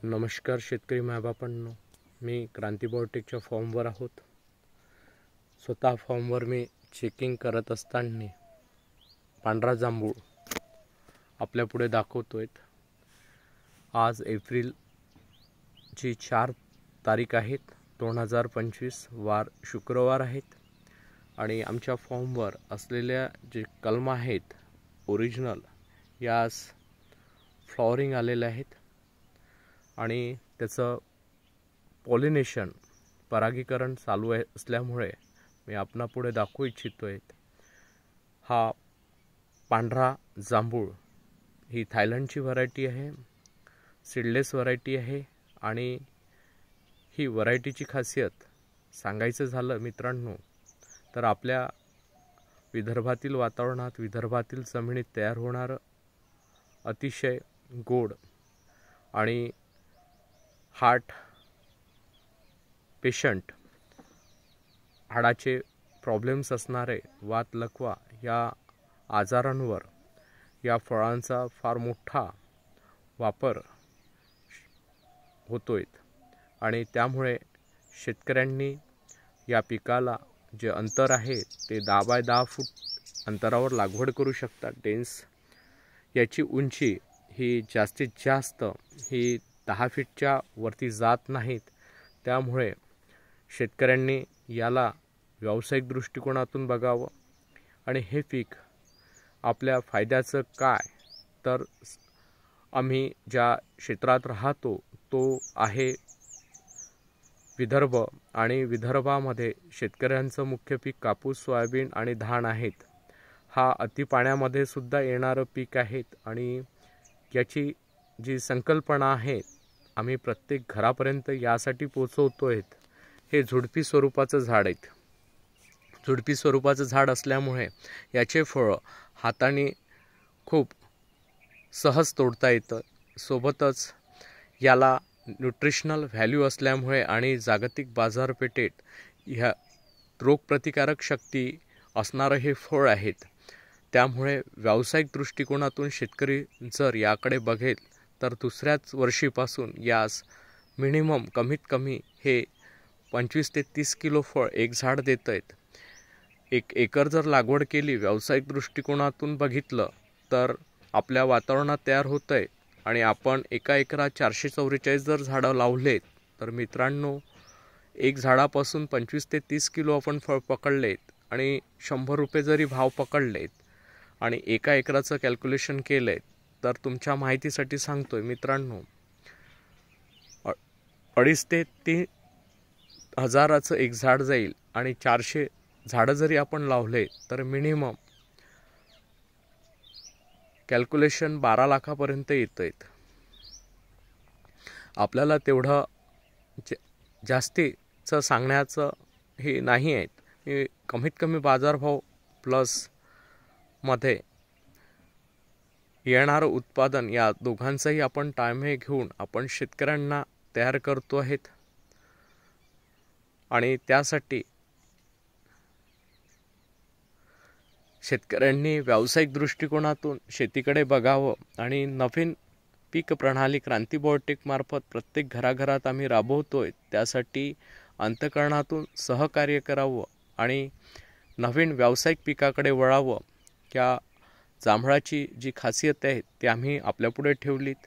नमस्कार शेतकरी मायबापांनो, मी क्रांती बायोटेकच्या फॉर्मवर आहोत। स्वतः फॉर्मवर मी चेकिंग करत असताना पांढरा जांभूळ आपल्या पुढे दाखवतोय। आज एप्रिलची 4 तारीख आहे, 2025, वार शुक्रवार आहेत आणि आमच्या फॉर्मवर असलेल्या जे कलम आहेत ओरिजिनल, यास फ्लॉवरिंग आलेले आहेत आणि त्याचं पॉलिनेशन परागीकरण चालू असल्यामुळे मी आपणापुढे दाखवू इच्छितोय। हा पांढरा जांभूळ ही थायलंडची व्हरायटी आहे, सीडलेस व्हरायटी आहे आणि ही व्हरायटीची खासियत सांगायचं झालं मित्रांनो तर आपल्या विदर्भातील वातावरणात, विदर्भातील जमिनीत तयार होणारं अतिशय गोड आणि हार्ट पेशंट, हाडाचे प्रॉब्लेम्स असणारे, वात लकवा या आजारांवर या फळांचा फार मोठा वापर होतोय आणि त्यामुळे शेतकऱ्यांनी या पिकाला जे अंतर आहे ते 10 बाय 10 फूट अंतरावर लागवड करू शकतात। डेन्स याची उंची ही जास्तीत जास्त ही 10 फीटच्या वरती जात नाहीत, त्यामुळे शेतकऱ्यांनी याला व्यावसायिक दृष्टिकोनातून बघावं आणि हे पीक आपल्या फायद्याचं काय तर आम्ही ज्या क्षेत्रात राहतो तो आहे विदर्भ आणि विदर्भामध्ये शेतकऱ्यांचं मुख्य पीक कापूस, सोयाबीन आणि धान आहेत। हा अति पाण्यामध्ये सुद्धा येणारं पीक आहे आणि याची जी संकल्पना आहे आम्ही प्रत्येक घरापर्यंत यासाठी पोहोचवतोय। हे झुडपी स्वरूपाचं झाड आहे, झुडपी स्वरूपाचं झाड असल्यामुळे याचे फळ हाताने खूप सहज तोडता येतं। सोबतच याला न्यूट्रिशनल व्हॅल्यू असल्यामुळे आणि जागतिक बाजारपेठेत ह्या रोगप्रतिकारक शक्ती असणारं हे फळ आहेत, त्यामुळे व्यावसायिक दृष्टिकोनातून शेतकरी जर याकडे बघेल तर दुसऱ्याच वर्षीपासून यास मिनिमम कमीत कमी हे 25 ते 30 किलो फळ एक झाड देत आहेत। 1 एकर जर लागवड केली व्यावसायिक दृष्टिकोनातून बघितलं तर आपल्या वातावरणात तयार होत आहे आणि आपण एका एकरात 444 जर झाडं लावलेत तर मित्रांनो एक झाडापासून 25 ते 30 किलो आपण फळ पकडलेत आणि 100 रुपये जरी भाव पकडलेत आणि एका एकराचं कॅल्क्युलेशन केलंय तर तुमच्या माहितीसाठी सांगतोय मित्रांनो 2.5 ते 3 हजाराचं एक झाड जाईल आणि 400 झाडं जरी आपण लावले तर मिनिमम कॅल्क्युलेशन 12 लाखापर्यंत येतंय। आपल्याला तेवढं जास्तीचं सांगण्याचं हे नाही आहे, हे कमीत कमी बाजारभाव प्लस मध्ये येणारं उत्पादन या दोघांचाही आपण ताळमेळ घेऊन आपण शेतकऱ्यांना तयार करतो आहेत आणि त्यासाठी शेतकऱ्यांनी व्यावसायिक दृष्टिकोनातून शेतीकडे बघावं आणि नवीन पीक प्रणाली क्रांती बायोटेक मार्फत प्रत्येक घराघरात आम्ही राबवतोय, त्यासाठी अंतःकरणातून सहकार्य करावं आणि नवीन व्यावसायिक पिकाकडे वळावं। या जांभळाची जी खासियत आहे ती आम्ही आपल्यापुढे ठेवलीत।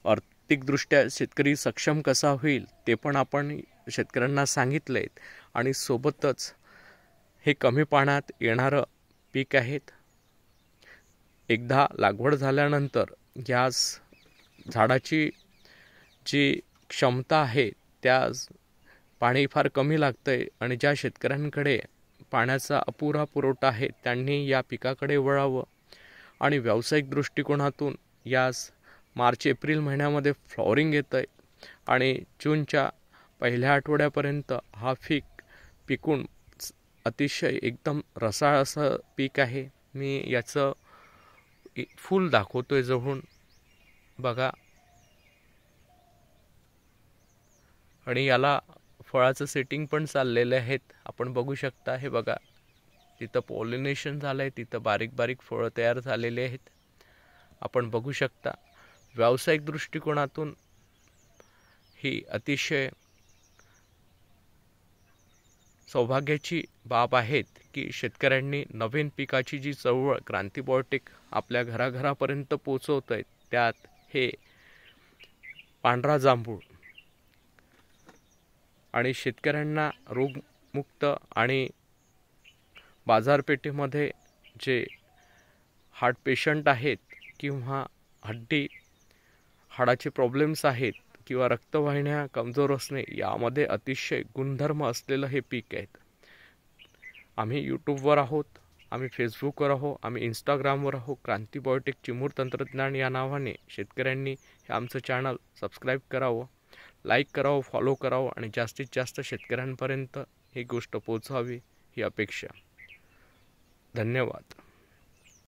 आर्थिकदृष्ट्या शेतकरी सक्षम कसा होईल ते पण आपण शेतकऱ्यांना सांगितलंय आणि सोबतच हे कमी पाण्यात येणारं पीक आहेत। एकदा लागवड झाल्यानंतर यास झाडाची जी क्षमता आहे त्या पाणी फार कमी लागतंय आणि ज्या शेतकऱ्यांकडे पाण्याचा अपुरा पुरवठा आहे त्यांनी या पिकाकडे वळावं आणि व्यावसायिक दृष्टिकोनातून यास मार्च एप्रिल महिन्यामध्ये फ्लॉवरिंग येतंय आणि जूनच्या पहिल्या आठवड्यापर्यंत हा पीक पिकून अतिशय एकदम रसाळ असं पीक आहे। मी याचं फूल दाखवतोय जवळून बघा आणि याला फळाचं सेटिंग पण चाललेलं आहे, आपण बघू शकता। हे बघा तिथं पॉलिनेशन झालंय, तिथं बारीक बारीक फळं तयार झालेले आहेत, आपण बघू शकता। व्यावसायिक दृष्टिकोनातून ही अतिशय सौभाग्याची बाब आहेत की शेतकऱ्यांनी नवीन पिकाची जी चळवळ क्रांती बायोटेक आपल्या घराघरापर्यंत पोहोचवत आहेत, त्यात हे पांढरा जांभूळ आणि शेतकऱ्यांना रोगमुक्त आणि बाजारपेठेमध्ये जे हार्ट पेशंट आहेत किंवा हाडाचे प्रॉब्लेम्स आहेत किंवा रक्तवाहिन्या कमजोर असणे, यामध्ये अतिशय गुणधर्म असलेलं हे पीक आहेत. आम्ही यूट्यूबवर आहोत, आम्ही फेसबुकवर आहोत, आम्ही इंस्टाग्रामवर आहोत. क्रांती बायोटेक चिमूर तंत्रज्ञान या नावाने शेतकऱ्यांनी हे आमचं चॅनल सबस्क्राईब करावं, लाईक करावं, फॉलो करावं आणि जास्तीत जास्त शेतकऱ्यांपर्यंत ही गोष्ट पोहोचावी ही अपेक्षा. धन्यवाद.